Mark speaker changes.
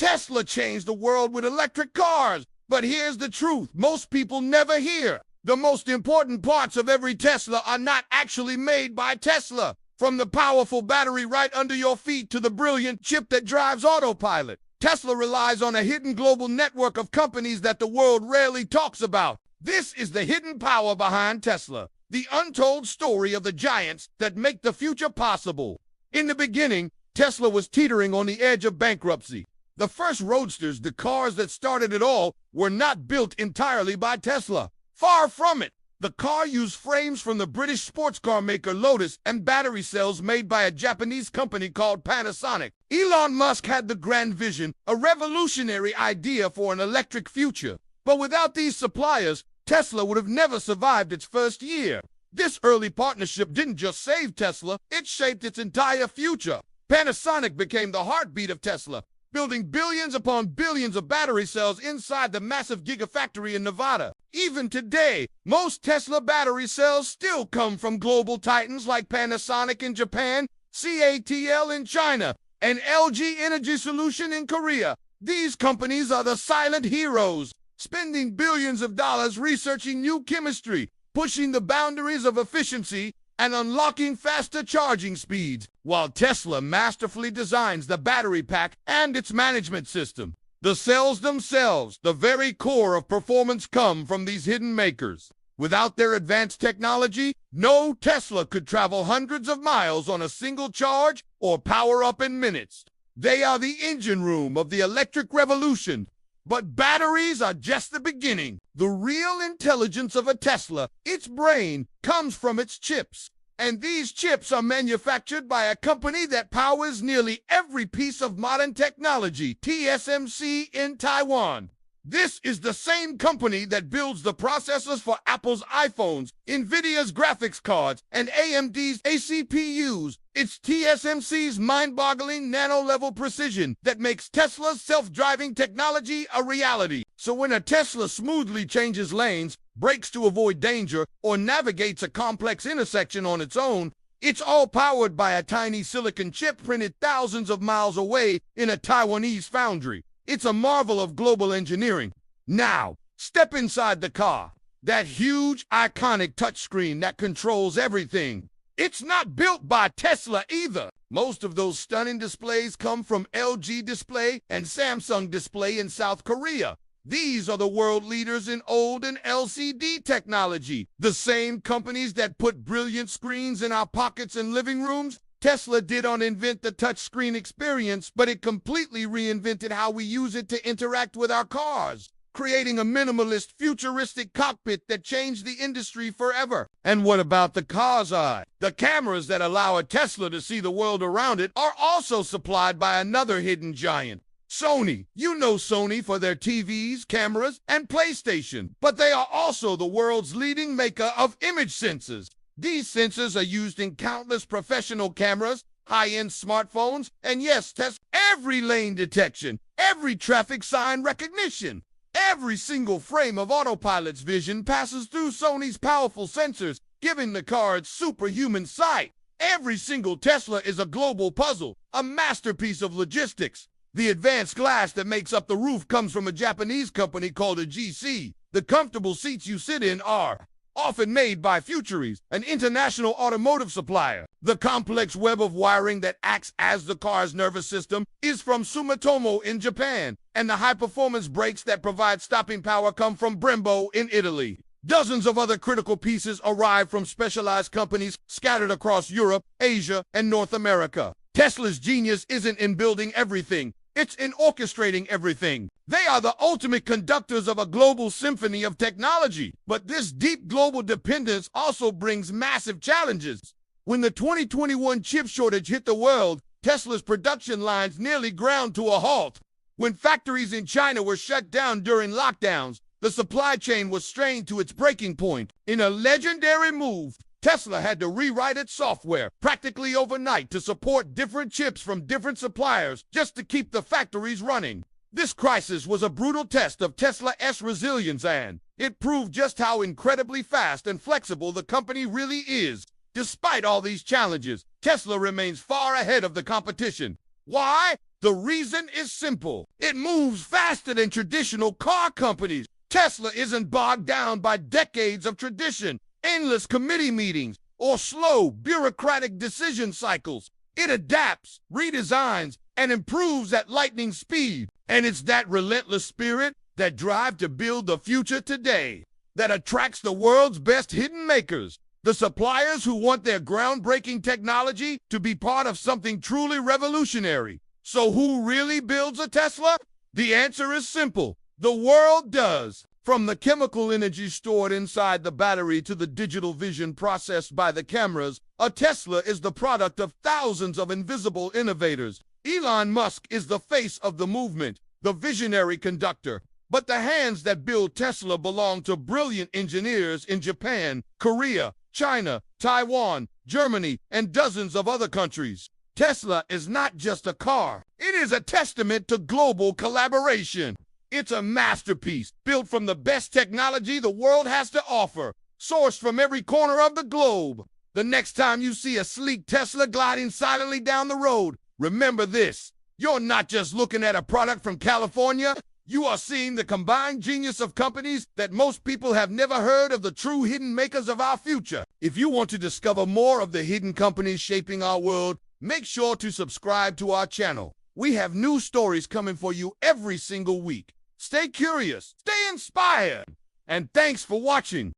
Speaker 1: Tesla changed the world with electric cars. But here's the truth most people never hear. The most important parts of every Tesla are not actually made by Tesla. From the powerful battery right under your feet to the brilliant chip that drives Autopilot, Tesla relies on a hidden global network of companies that the world rarely talks about. This is the hidden power behind Tesla, the untold story of the giants that make the future possible. In the beginning, Tesla was teetering on the edge of bankruptcy. The first roadsters, the cars that started it all, were not built entirely by Tesla. Far from it. The car used frames from the British sports car maker Lotus and battery cells made by a Japanese company called Panasonic. Elon Musk had the grand vision, a revolutionary idea for an electric future. But without these suppliers, Tesla would have never survived its first year. This early partnership didn't just save Tesla, it shaped its entire future. Panasonic became the heartbeat of Tesla, building billions upon billions of battery cells inside the massive gigafactory in Nevada. Even today, most Tesla battery cells still come from global titans like Panasonic in Japan, CATL in China, and LG Energy Solution in Korea. These companies are the silent heroes, spending billions of dollars researching new chemistry, pushing the boundaries of efficiency, and unlocking faster charging speeds, while Tesla masterfully designs the battery pack and its management system. The cells themselves, the very core of performance, come from these hidden makers. Without their advanced technology, no Tesla could travel hundreds of miles on a single charge or power up in minutes. They are the engine room of the electric revolution. But batteries are just the beginning. The real intelligence of a Tesla, its brain, comes from its chips. And these chips are manufactured by a company that powers nearly every piece of modern technology, TSMC in Taiwan. This is the same company that builds the processors for Apple's iPhones, NVIDIA's graphics cards, and AMD's ACPUs. It's TSMC's mind-boggling nano-level precision that makes Tesla's self-driving technology a reality. So when a Tesla smoothly changes lanes, brakes to avoid danger, or navigates a complex intersection on its own, it's all powered by a tiny silicon chip printed thousands of miles away in a Taiwanese foundry. It's a marvel of global engineering. Now, step inside the car. That huge, iconic touchscreen that controls everything. It's not built by Tesla either. Most of those stunning displays come from LG Display and Samsung Display in South Korea. These are the world leaders in OLED and LCD technology. The same companies that put brilliant screens in our pockets and living rooms. Tesla did not invent the touchscreen experience, but it completely reinvented how we use it to interact with our cars, creating a minimalist, futuristic cockpit that changed the industry forever. And what about the car's eye? The cameras that allow a Tesla to see the world around it are also supplied by another hidden giant, Sony. You know Sony for their TVs, cameras, and PlayStation, but they are also the world's leading maker of image sensors. These sensors are used in countless professional cameras, high-end smartphones, and yes, test every lane detection, every traffic sign recognition. Every single frame of Autopilot's vision passes through Sony's powerful sensors, giving the car its superhuman sight. Every single Tesla is a global puzzle, a masterpiece of logistics. The advanced glass that makes up the roof comes from a Japanese company called a GC. The comfortable seats you sit in are often made by Futuries, an international automotive supplier. The complex web of wiring that acts as the car's nervous system is from Sumitomo in Japan, and the high-performance brakes that provide stopping power come from Brembo in Italy. Dozens of other critical pieces arrive from specialized companies scattered across Europe, Asia, and North America. Tesla's genius isn't in building everything. It's in orchestrating everything. They are the ultimate conductors of a global symphony of technology. But this deep global dependence also brings massive challenges. When the 2021 chip shortage hit the world, Tesla's production lines nearly ground to a halt. When factories in China were shut down during lockdowns, the supply chain was strained to its breaking point. In a legendary move, Tesla had to rewrite its software practically overnight to support different chips from different suppliers just to keep the factories running. This crisis was a brutal test of Tesla's resilience, and it proved just how incredibly fast and flexible the company really is. Despite all these challenges, Tesla remains far ahead of the competition. Why? The reason is simple. It moves faster than traditional car companies. Tesla isn't bogged down by decades of tradition, endless committee meetings, or slow, bureaucratic decision cycles. It adapts, redesigns, and improves at lightning speed. And it's that relentless spirit, that drive to build the future today, that attracts the world's best hidden makers, the suppliers who want their groundbreaking technology to be part of something truly revolutionary. So who really builds a Tesla? The answer is simple. The world does. From the chemical energy stored inside the battery to the digital vision processed by the cameras, a Tesla is the product of thousands of invisible innovators. Elon Musk is the face of the movement, the visionary conductor. But the hands that build Tesla belong to brilliant engineers in Japan, Korea, China, Taiwan, Germany, and dozens of other countries. Tesla is not just a car. It is a testament to global collaboration. It's a masterpiece, built from the best technology the world has to offer, sourced from every corner of the globe. The next time you see a sleek Tesla gliding silently down the road, remember this. You're not just looking at a product from California. You are seeing the combined genius of companies that most people have never heard of, the true hidden makers of our future. If you want to discover more of the hidden companies shaping our world, make sure to subscribe to our channel. We have new stories coming for you every single week. Stay curious, stay inspired, and thanks for watching.